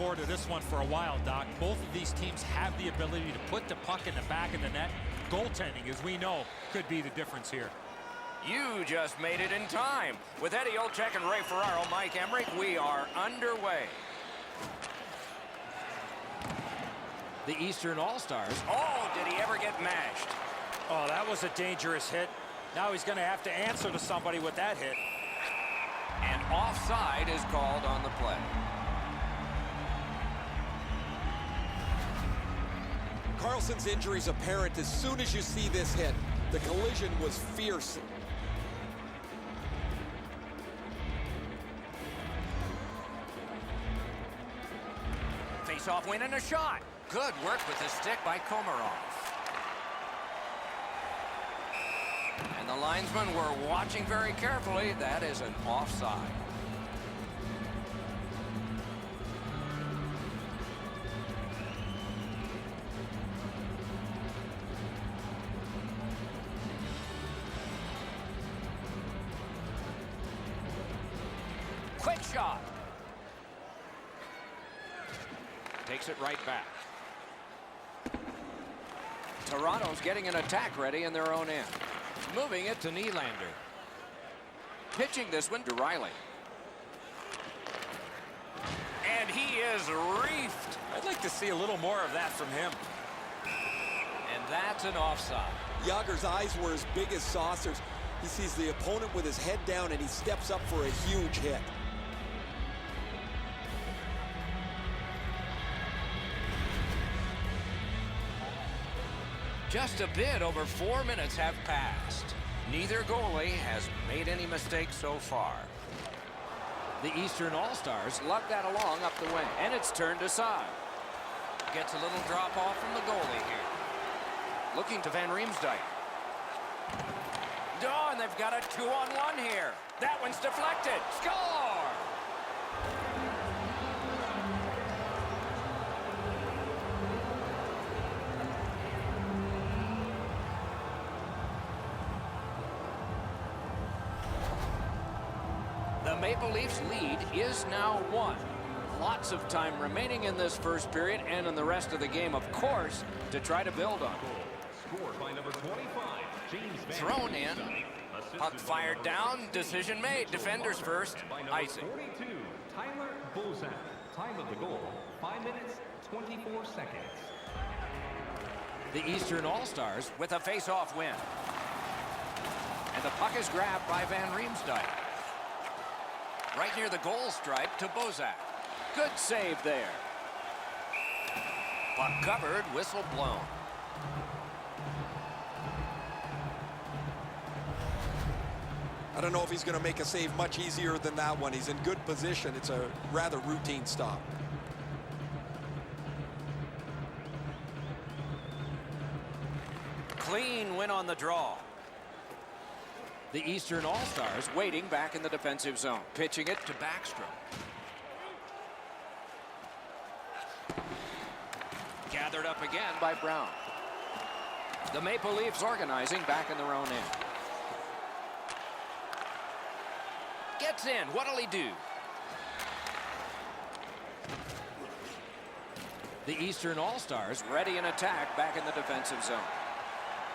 forward to this one for a while, Doc. Both of these teams have the ability to put the puck in the back of the net. Goaltending, as we know, could be the difference here. You just made it in time. With Eddie Olczyk and Ray Ferraro, Mike Emmerich, we are underway. The Eastern All-Stars. Oh, did he ever get mashed? Oh, that was a dangerous hit. Now he's going to have to answer to somebody with that hit. And offside is called on the play. Carlson's injury is apparent as soon as you see this hit. The collision was fierce. Face-off win and a shot. Good work with the stick by Komarov. And the linesmen were watching very carefully. That is an offside. Quick shot. Takes it right back. Toronto's getting an attack ready in their own end. Moving it to Nylander. Pitching this one to Riley. And he is reefed. I'd like to see a little more of that from him. And that's an offside. Yager's eyes were as big as saucers. He sees the opponent with his head down and he steps up for a huge hit. Just a bit over 4 minutes have passed. Neither goalie has made any mistakes so far. The Eastern All-Stars lug that along up the wing. And it's turned aside. Gets a little drop off from the goalie here. Looking to Van Riemsdyk. Oh, and they've got a 2-on-1 here. That one's deflected. Score! The Maple Leafs lead is now 1. Lots of time remaining in this first period and in the rest of the game, of course, to try to build on. Scored by number 25, James Van Thrown in. Puck fired down. Decision made. Defenders first. Icing. 42, Tyler Bozak. Time of the goal, 5 minutes, 24 seconds. The Eastern All-Stars With a face-off win. And the puck is grabbed by Van Riemsdyk. Right near the goal stripe to Bozak. Good save there. Puck covered, whistle blown. I don't know if he's going to make a save much easier than that one. He's in good position. It's a rather routine stop. Clean win on the draw. The Eastern All-Stars Waiting back in the defensive zone. Pitching it to Backstrom. Gathered up again by Brown. The Maple Leafs organizing back in their own end. Gets in. What'll he do? The Eastern All-Stars Ready in attack back in the defensive zone.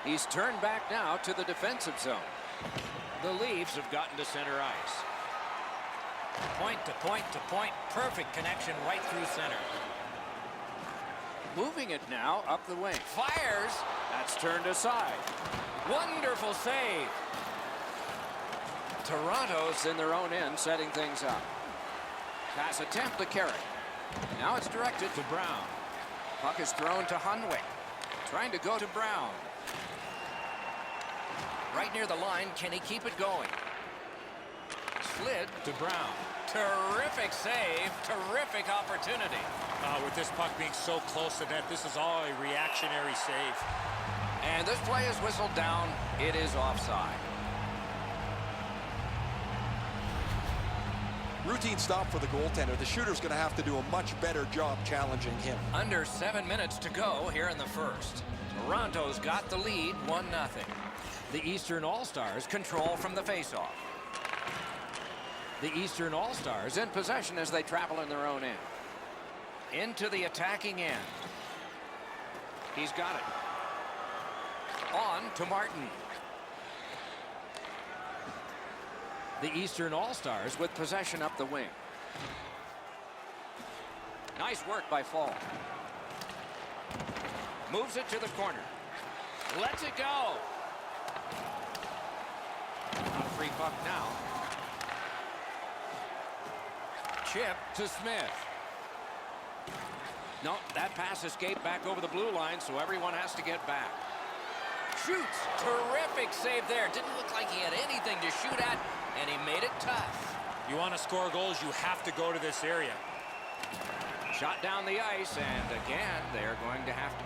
He's turned back now to the defensive zone. The Leafs have gotten to center ice. Point to point to point. Perfect connection right through center. Moving it now up the wing. Fires. That's turned aside. Wonderful save. Toronto's in their own end setting things up. Pass attempt to Carey. Now it's directed to Brown. Puck is thrown to Hunwick. Trying to go to Brown. Right near the line. Can he keep it going? Slid to Brown. Terrific save. Terrific opportunity. With this puck being so close to net, this is all a reactionary save. And this play is whistled down. It is offside. Routine stop for the goaltender. The shooter's going to have to do a much better job challenging him. Under 7 minutes to go here in the first. Toronto's got the lead 1-0. The Eastern All-Stars Control from the faceoff. The Eastern All-Stars In possession as they travel in their own end. Into the attacking end. He's got it. On to Martin. The Eastern All-Stars with possession up the wing. Nice work by Fall. Moves it to the corner. Lets it go. A free puck now. Chip to Smith. No, that pass escaped back over the blue line, so everyone has to get back. Shoots. Terrific save there. Didn't look like he had anything to shoot at, and he made it tough. You want to score goals, you have to go to this area. Shot down the ice, and again, they're going to have to.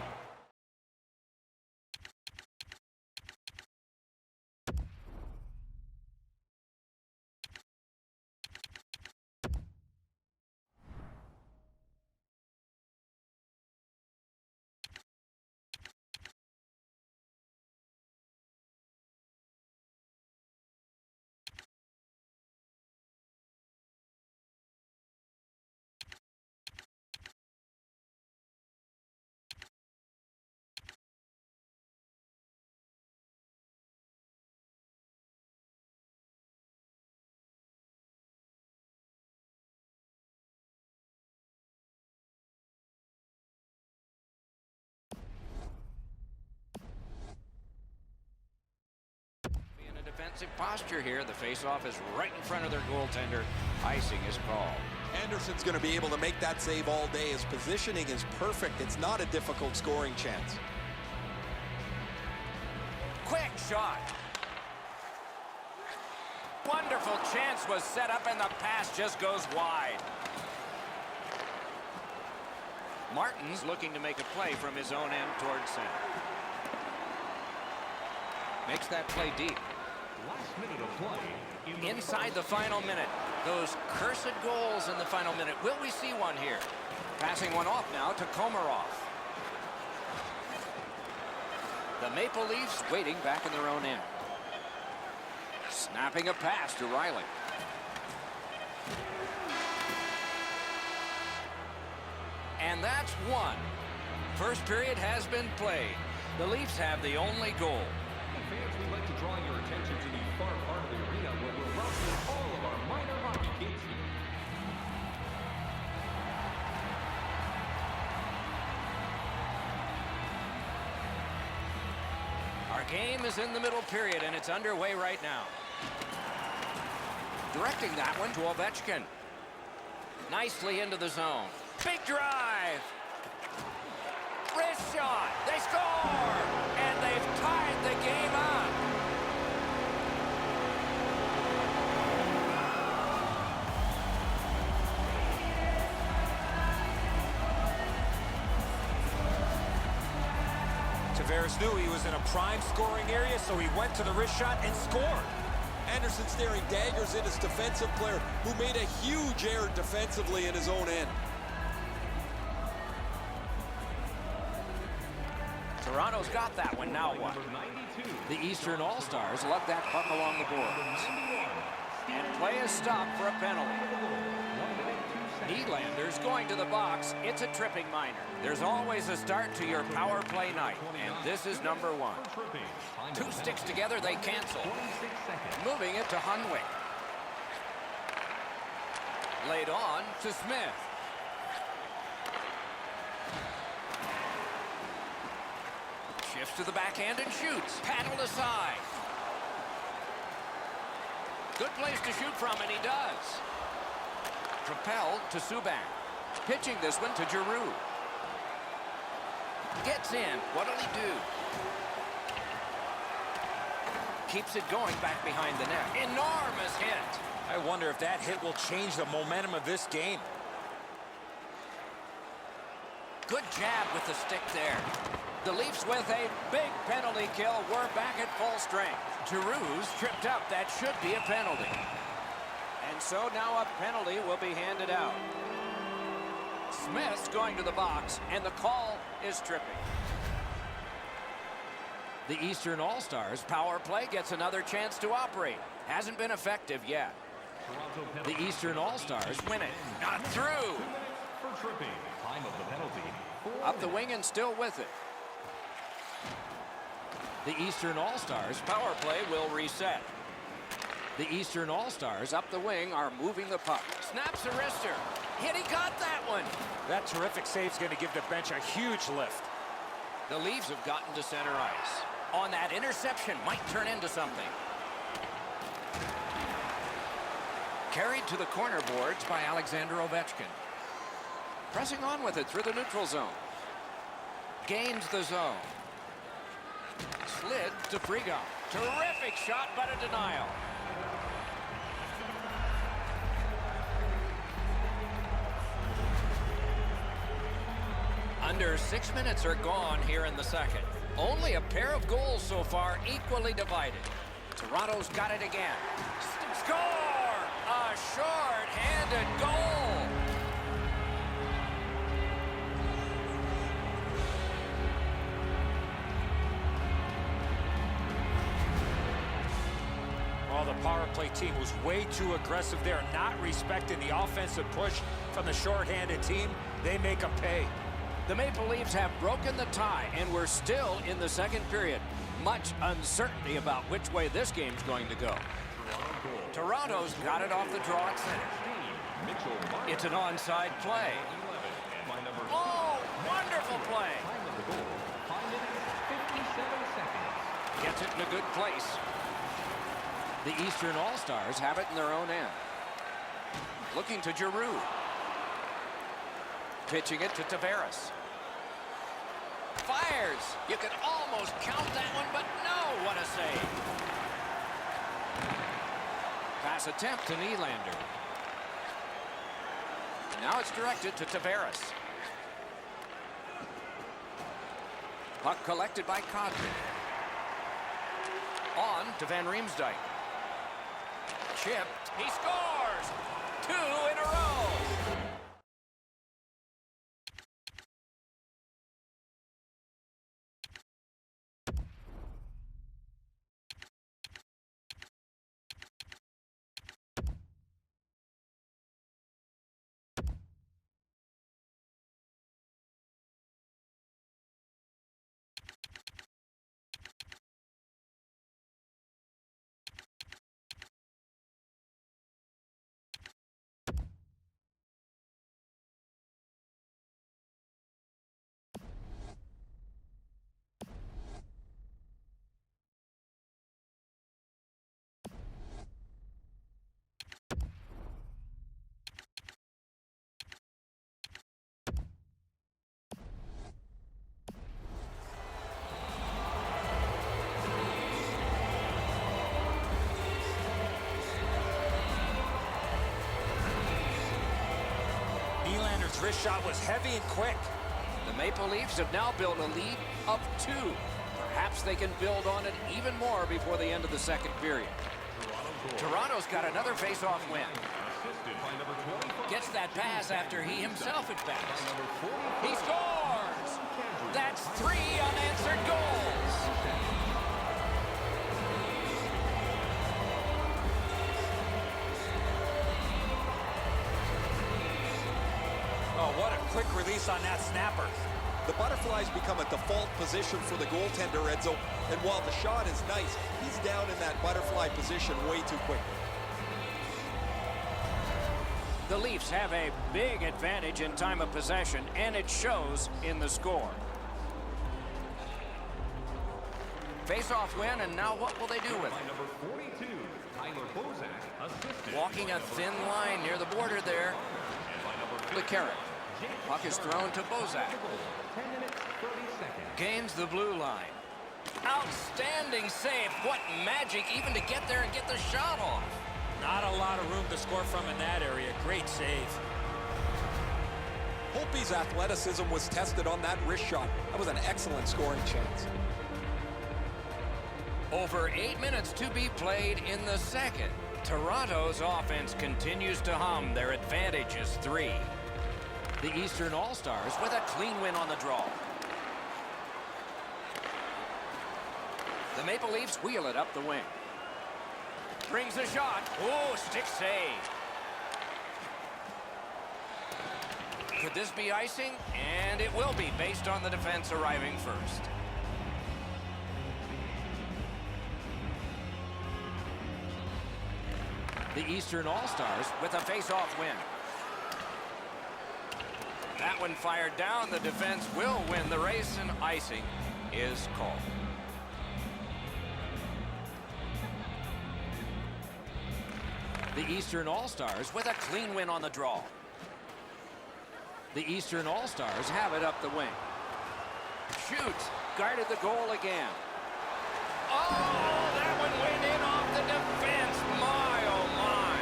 Defensive posture here. The faceoff is right in front of their goaltender. Icing is called. Anderson's going to be able to make that save all day. His positioning is perfect. It's not a difficult scoring chance. Quick shot. Wonderful chance was set up, and the pass just goes wide. Martin's looking to make a play from his own end towards center. Makes that play deep. Last minute of play. Inside the final minute. Those cursed goals in the final minute. Will we see one here? Passing one off now to Komarov. The Maple Leafs waiting back in their own end. Snapping a pass to Riley. And that's one. First period has been played. The Leafs have the only goal. Fans, we'd like to draw your attention to the far part of the arena where we're welcoming all of our minor hockey kids here. Our game is in the middle period, and it's underway right now. Directing that one to Ovechkin. Nicely into the zone. Big drive. Wrist shot. They score! And they've tied the game up. Tavares knew he was in a prime scoring area, so he went to the wrist shot and scored. Anderson staring daggers at his defensive player, who made a huge error defensively in his own end. Toronto's got that one. Now what? The Eastern All-Stars lug that puck along the boards. And play is stopped for a penalty. Nylander's going to the box. It's a tripping minor. There's always a start to your power play night, and this is number one. Two sticks together, they cancel. Moving it to Hunwick. Laid on to Smith. Shifts to the backhand and shoots. Paddled aside. Good place to shoot from, and he does. Propelled to Subban. Pitching this one to Giroux. Gets in. What'll he do? Keeps it going back behind the net. Enormous hit. I wonder if that hit will change the momentum of this game. Good jab with the stick there. The Leafs with a big penalty kill. We're back at full strength. Giroux's tripped up. That should be a penalty. And so now a penalty will be handed out. Smith's going to the box, and the call is tripping. The Eastern All-Stars power play gets another chance to operate. Hasn't been effective yet. The Eastern All-Stars win it. Not through. For tripping. Time penalty. Up the wing and still with it. The Eastern All-Stars Power play will reset. The Eastern All-Stars up the wing are moving the puck. Snaps a wrister. Hit, he got that one. That terrific save is going to give the bench a huge lift. The Leafs have gotten to center ice. On that interception, might turn into something. Carried to the corner boards by Alexander Ovechkin. Pressing on with it through the neutral zone. Gains the zone. Slid to Frigo. Terrific shot, but a denial. Under 6 minutes are gone here in the second. Only a pair of goals so far, equally divided. Toronto's got it again. Score! A short-handed goal! Well, the power play team was way too aggressive there, not respecting the offensive push from the shorthanded team. They make them pay. The Maple Leafs have broken the tie, and we're still in the second period. Much uncertainty about which way this game's going to go. Toronto's got it off the draw at center. It's an onside play. Oh, wonderful play. Gets it in a good place. The Eastern All-Stars have it in their own end. Looking to Giroux. Pitching it to Tavares. Fires. You could almost count that one, but no, what a save. Pass attempt to Nylander. Now it's directed to Tavares. Puck collected by Kadri. On to Van Riemsdyk. Chipped. He scores! 2 in a row. Nylander's wrist shot was heavy and quick. The Maple Leafs have now built a lead of 2. Perhaps they can build on it even more before the end of the second period. Toronto's got another face-off win. Gets that pass after he himself advanced. He scores! That's 3 unanswered goals. Oh, what a quick release on that snapper. The butterflies become a default position for the goaltender, Edzo. And while the shot is nice, he's down in that butterfly position way too quick. The Leafs have a big advantage in time of possession, and it shows in the score. Face-off win, and now what will they do with it? Walking a thin line near the border there. The carrot. Puck is thrown to Bozak. Gains the blue line. Outstanding save. What magic even to get there and get the shot off. Not a lot of room to score from in that area. Great save. Holtby's athleticism was tested on that wrist shot. That was an excellent scoring chance. Over 8 minutes to be played in the second. Toronto's offense continues to hum. Their advantage is 3. The Eastern All-Stars with a clean win on the draw. The Maple Leafs wheel it up the wing. Brings a shot. Oh, stick save. Could this be icing? And it will be, based on the defense arriving first. The Eastern All-Stars with a face-off win. That one fired down. The defense will win the race, and icing is called. The Eastern All-Stars with a clean win on the draw. The Eastern All-Stars have it up the wing. Shoots. Guarded the goal again. Oh, that one went in off the defense. My, oh, my.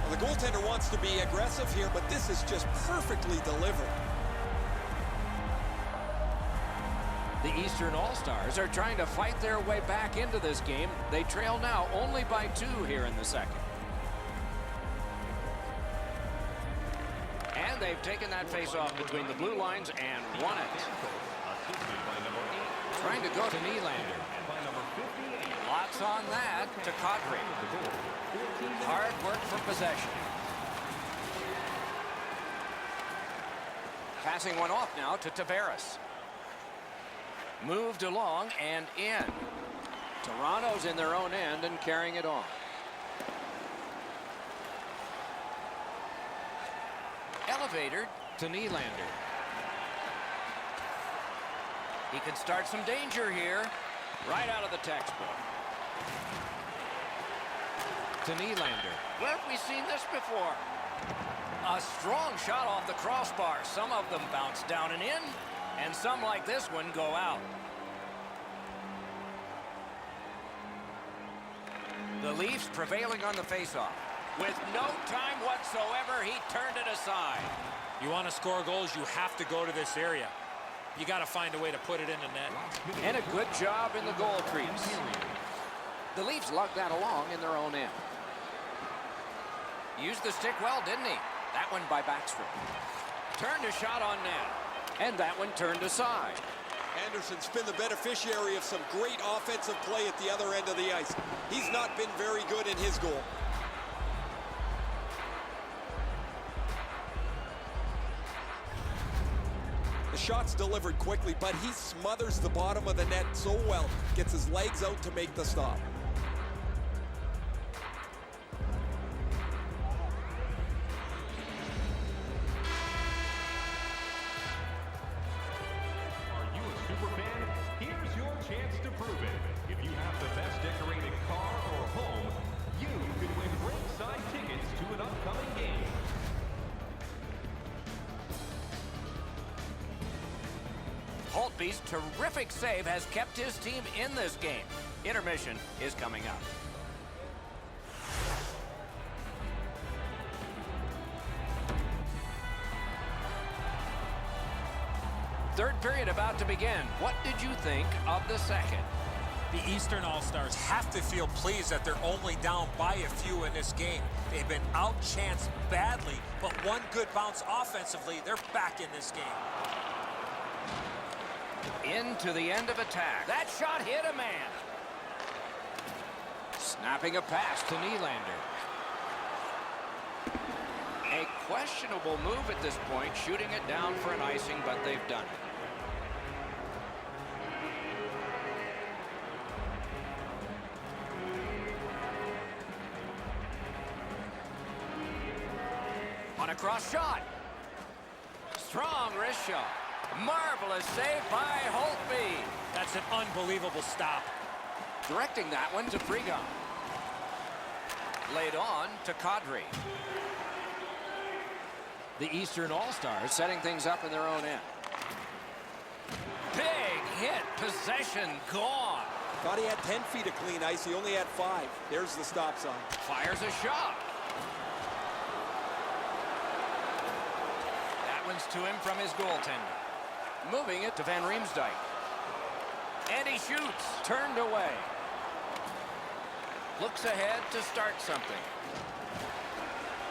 Well, the goaltender wants to be aggressive here, but this is just perfectly delivered. The Eastern All-Stars are trying to fight their way back into this game. They trail now only by 2 here in the second. And they've taken that face-off between the blue lines and won it. Trying to go to Nylander. Lots on that to Kadri. Hard work for possession. Passing one off now to Tavares. Moved along and in. Toronto's in their own end and carrying it on. Elevator to Nylander. He can start some danger here. Right out of the textbook. To Nylander. Where have we seen this before? A strong shot off the crossbar. Some of them bounce down and in, and some like this one go out. The Leafs prevailing on the faceoff. With no time whatsoever, he turned it aside. You want to score goals, you have to go to this area. You got to find a way to put it in the net. And a good job in the goal crease. The Leafs lugged that along in their own end. Used the stick well, didn't he? That one by Backstrom. Turned a shot on net. And that one turned aside. Anderson's been the beneficiary of some great offensive play at the other end of the ice. He's not been very good in his goal. The shot's delivered quickly, but he smothers the bottom of the net so well. Gets his legs out to make the stop. Are you a super fan? Here's your chance to prove it. If you have the best decorated car or home, you could win ringside tickets to an upcoming game. Holtby's terrific save has kept his team in this game. Intermission is coming up. Third period about to begin. What did you think of the second? The Eastern All-Stars have to feel pleased that they're only down by a few in this game. They've been outchanced badly, but one good bounce offensively, they're back in this game. Into the end of attack. That shot hit a man. Snapping a pass to Nylander. A questionable move at this point, shooting it down for an icing, but they've done it. On a cross shot. Strong wrist shot. Marvelous save by Holtby. That's an unbelievable stop. Directing that one to Frigon. Laid on to Kadri. The Eastern All-Stars setting things up in their own end. Big hit. Possession gone. Thought he had 10 feet of clean ice. He only had 5. There's the stop sign. Fires a shot. That one's to him from his goaltender. Moving it to Van Riemsdyk. And he shoots. Turned away. Looks ahead to start something.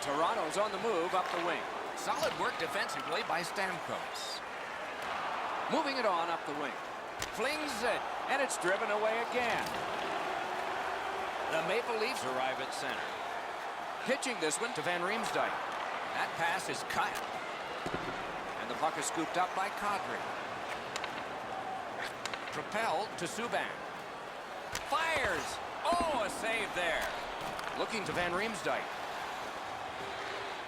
Toronto's on the move up the wing. Solid work defensively by Stamkos. Moving it on up the wing. Flings it, and it's driven away again. The Maple Leafs arrive at center. Pitching this one to Van Riemsdyk. That pass is cut. And the puck is scooped up by Kadri. Propelled to Subban. Fires! Oh, a save there. Looking to Van Riemsdyk.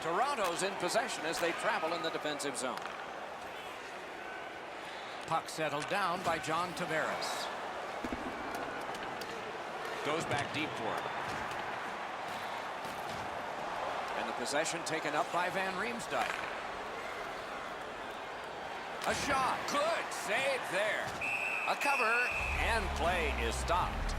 Toronto's in possession as they travel in the defensive zone. Puck settled down by John Tavares. Goes back deep for it. And the possession taken up by Van Riemsdyk. A shot. Good save there. A cover, and play is stopped.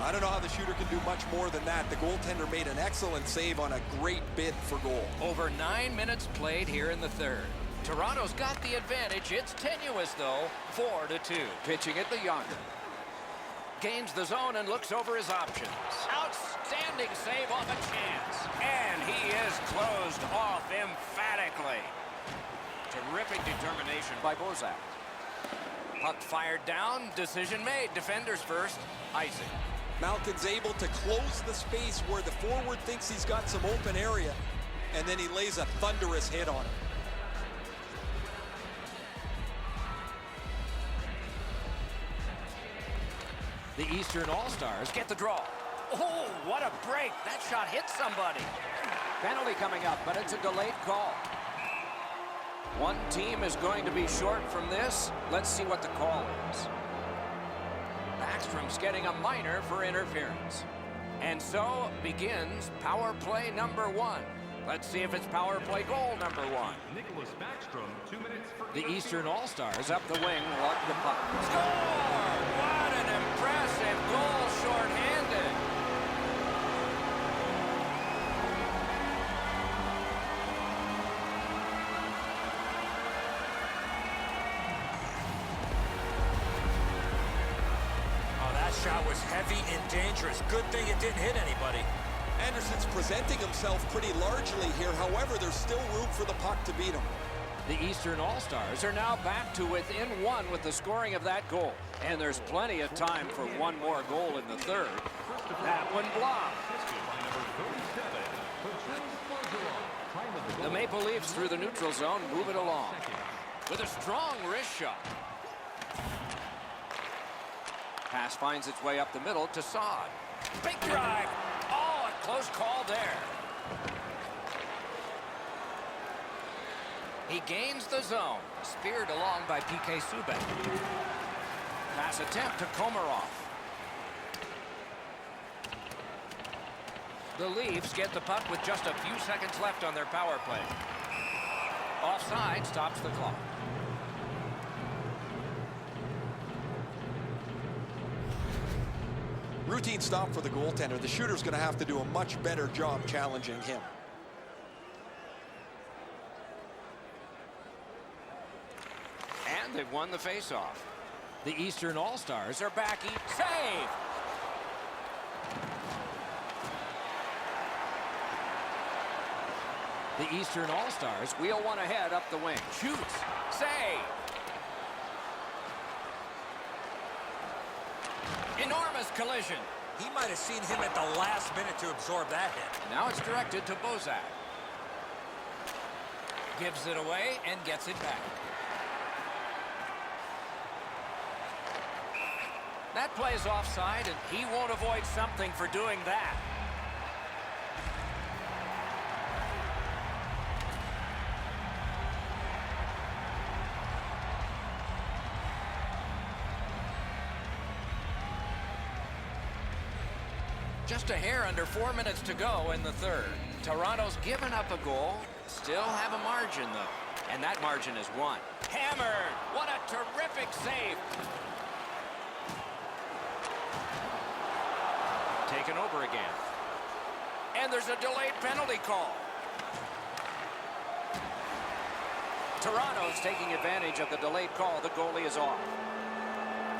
I don't know how the shooter can do much more than that. The goaltender made an excellent save on a great bid for goal. Over 9 minutes played here in the third. Toronto's got the advantage. It's tenuous, though. 4-2. Pitching it to Younger. Gains the zone and looks over his options. Outstanding save off a chance. And he is closed off emphatically. Terrific determination by Bozak. Puck fired down. Decision made. Defenders first. Isaac. Malkin's able to close the space where the forward thinks he's got some open area, and then he lays a thunderous hit on it. The Eastern All-Stars get the draw. Oh, what a break. That shot hit somebody. Penalty coming up, but it's a delayed call. One team is going to be short from this. Let's see what the call is. Backstrom's getting a minor for interference. And so begins power play number 1. Let's see if it's power play goal number 1. Nicholas Backstrom, 2 minutes for... The Eastern All-Stars up the wing, lug the puck. Score! What an impressive goal shorthanded. Shot was heavy and dangerous. Good thing it didn't hit anybody. Anderson's presenting himself pretty largely here. However, there's still room for the puck to beat him. The Eastern All-Stars are now back to within 1 with the scoring of that goal. And there's plenty of time for one more goal in the third. That one blocked. The Maple Leafs through the neutral zone move it along with a strong wrist shot. Pass finds its way up the middle to Saad. Big drive. Oh, a close call there. He gains the zone. Speared along by PK Subban. Pass attempt to Komarov. The Leafs get the puck with just a few seconds left on their power play. Offside stops the clock. Routine stop for the goaltender. The shooter's going to have to do a much better job challenging him. And they've won the faceoff. The Eastern All-Stars are back. Save! The Eastern All-Stars wheel one ahead up the wing. Shoots. Save! Enormous collision. He might have seen him at the last minute to absorb that hit. Now it's directed to Bozak. Gives it away and gets it back. That plays offside, and he won't avoid something for doing that. Just a hair under 4 minutes to go in the third. Toronto's given up a goal. Still have a margin, though. And that margin is 1. Hammered! What a terrific save! Taken over again. And there's a delayed penalty call. Toronto's taking advantage of the delayed call. The goalie is off.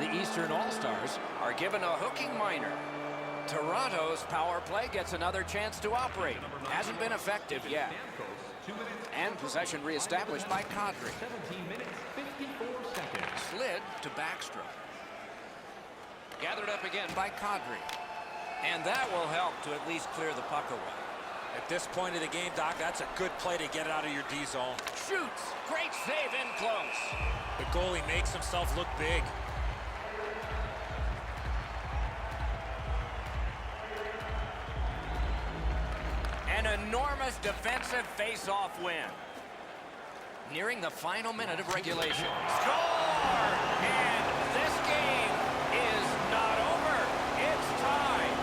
The Eastern All-Stars are given a hooking minor. Toronto's power play gets another chance to operate. Hasn't been effective yet. And possession reestablished by Kadri. 17 minutes, 54 seconds. Slid to Backstrom. Gathered up again by Kadri. And that will help to at least clear the puck away. At this point of the game, Doc, that's a good play to get it out of your D zone. Shoots. Great save in close. The goalie makes himself look big. An enormous defensive face-off win. Nearing the final minute of regulation. Score! And this game is not over. It's tied.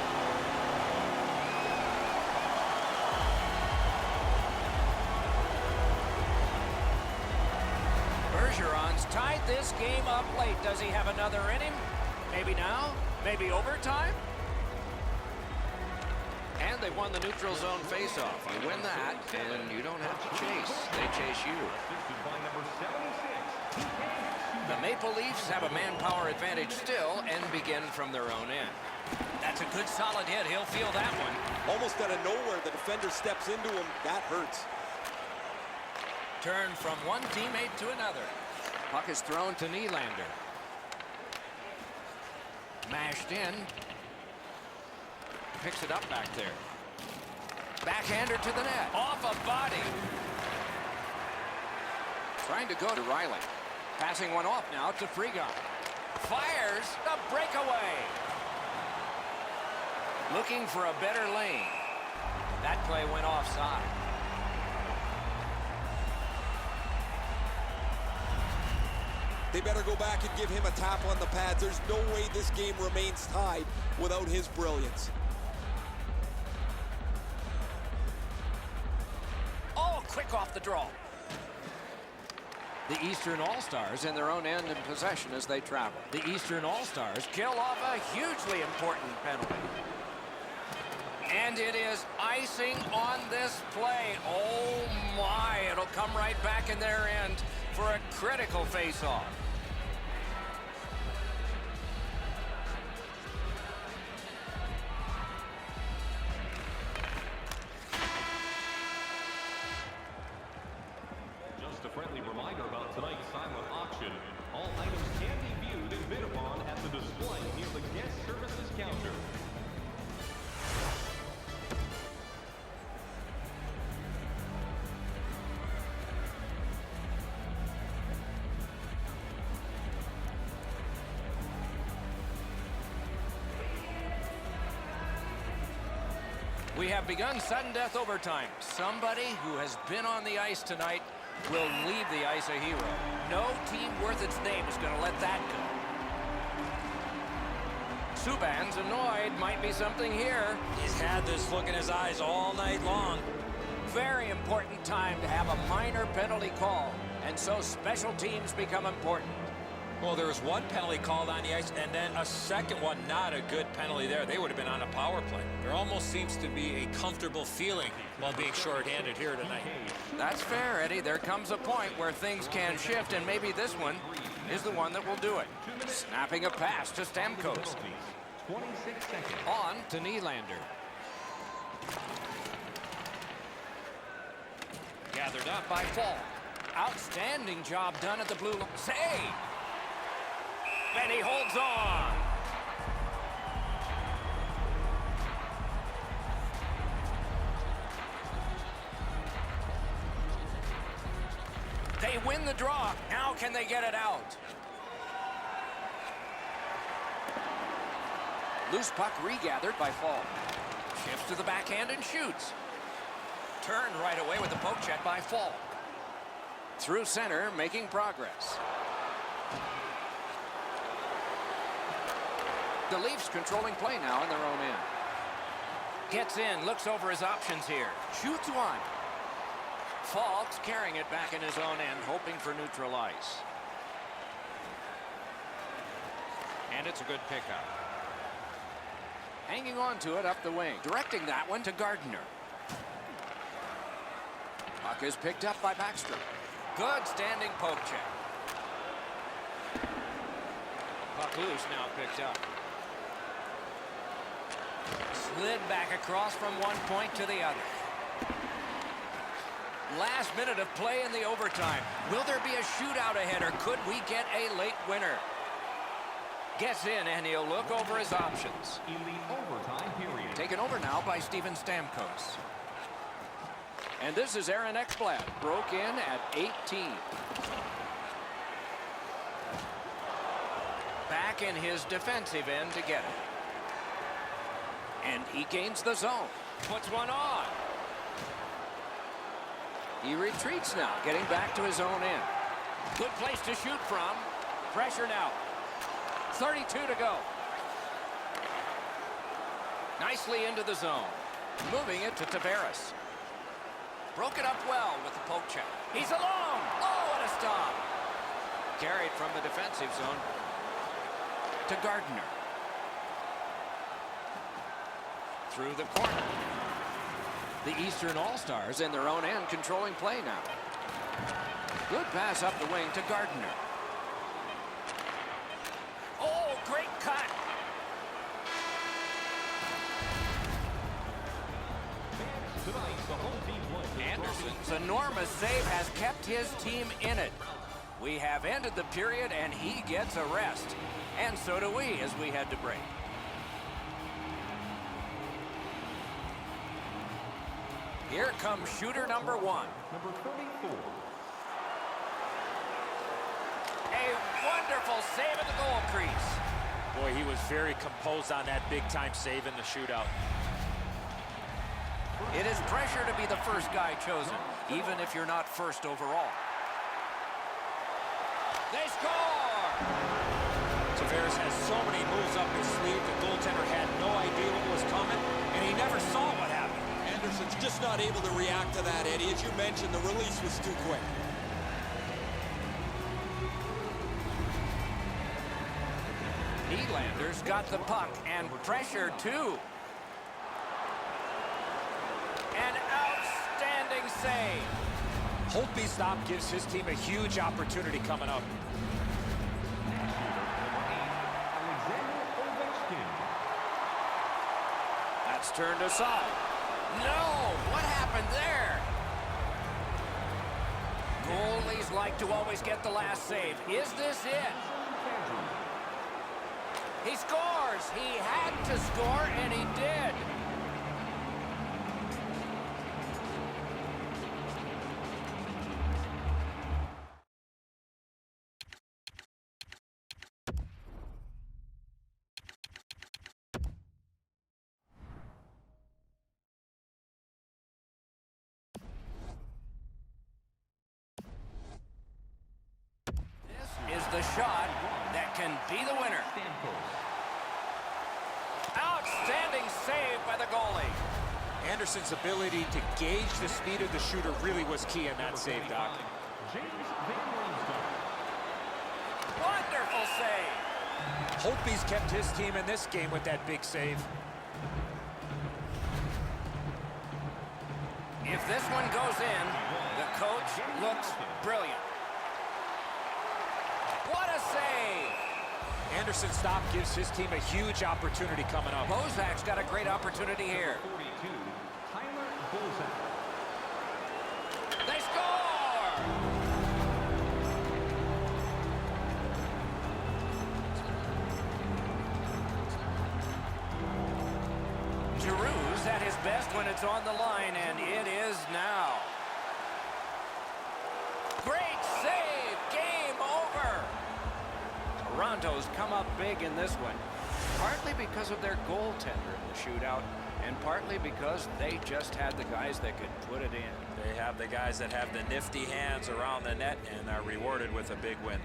Bergeron's tied this game up late. Does he have another in him? Maybe now? Maybe overtime? And they won the neutral zone face-off. You win that, and you don't have to chase. They chase you. Assisted by number 76. The Maple Leafs have a manpower advantage still and begin from their own end. That's a good solid hit. He'll feel that one. Almost out of nowhere, the defender steps into him. That hurts. Turn from one teammate to another. Puck is thrown to Nylander. Mashed in. Picks it up back there. Backhander to the net. Off a body. Trying to go to Riley. Passing one off now to Frigon. Fires a breakaway. Looking for a better lane. That play went offside. They better go back and give him a tap on the pads. There's no way this game remains tied without his brilliance. Oh, quick off the draw. The Eastern All-Stars in their own end in possession as they travel. The Eastern All-Stars kill off a hugely important penalty. And it is icing on this play. Oh my, it'll come right back in their end for a critical face-off. Just a friendly reminder about tonight's silent auction. All items can be viewed and bid upon at the display near the guest services counter. We have begun sudden death overtime. Somebody who has been on the ice tonight will leave the ice a hero. No team worth its name is going to let that go. Subban's annoyed. Might be something here. He's had this look in his eyes all night long. Very important time to have a minor penalty call. And so special teams become important. Well, there was one penalty called on the ice, and then a second one, not a good penalty there. They would have been on a power play. There almost seems to be a comfortable feeling while being shorthanded here tonight. That's fair, Eddie. There comes a point where things can shift, and maybe this one is the one that will do it. Snapping a pass to Stamkos. 26 seconds. On to Nylander. Gathered up by Fall. Outstanding job done at the blue line. Save! And he holds on. They win the draw. Now can they get it out? Loose puck regathered by Fall. Shifts to the backhand and shoots. Turned right away with the poke check by Fall. Through center, making progress. The Leafs controlling play now in their own end. Gets in, looks over his options here. Shoots one. Falk's carrying it back in his own end, hoping for neutral ice. And it's a good pickup. Hanging on to it up the wing. Directing that one to Gardner. Puck is picked up by Backstrom. Good standing poke check. Puck loose, now picked up. Slid back across from one point to the other. last minute of play in the overtime. Will there be a shootout ahead, or could we get a late winner? Gets in, and he'll look over his options. In the overtime period. Taken over now by Steven Stamkos. And this is Aaron Ekblad. Broke in at 18. Back in his defensive end to get it. And he gains the zone. Puts one on. He retreats now, getting back to his own end. Good place to shoot from. Pressure now. 32 to go. Nicely into the zone. Moving it to Tavares. Broke it up well with the poke check. He's alone. Oh, what a stop. Carried from the defensive zone to Gardner. Through the corner. The Eastern All-Stars in their own end controlling play now. Good pass up the wing to Gardner. Oh, great cut. Tonight, the home team players. Anderson's enormous save has kept his team in it. We have ended the period, and he gets a rest. And so do we as we head to break. Here comes shooter number 1. Number 34. A wonderful save at the goal crease. Boy, he was very composed on that big-time save in the shootout. It is pressure to be the first guy chosen, even if you're not first overall. They score! Tavares has so many moves up his sleeve, the goaltender had no idea what was coming, and he never saw what happened. Anderson's just not able to react to that, Eddie. As you mentioned, the release was too quick. Nylander's got the puck, and pressure too. An outstanding save. Holtby's stop gives his team a huge opportunity coming up. That's turned aside. No! What happened there? Goalies like to always get the last save. Is this it? He scores! He had to score, and he did. Is the shot that can be the winner. Outstanding save by the goalie. Anderson's ability to gauge the speed of the shooter really was key in that save, Doc. Wonderful save. Holtby's kept his team in this game with that big save. If this one goes in, the coach looks brilliant. What a save! Anderson's stop gives his team a huge opportunity coming up. Bozak's got a great opportunity here. 42, Tyler Bozak. They score! Giroux's at his best when it's on the line, and it is now. Great save! Game over! Toronto's come up big in this one, partly because of their goaltender in the shootout, and partly because they just had the guys that could put it in. They have the guys that have the nifty hands around the net and are rewarded with a big win.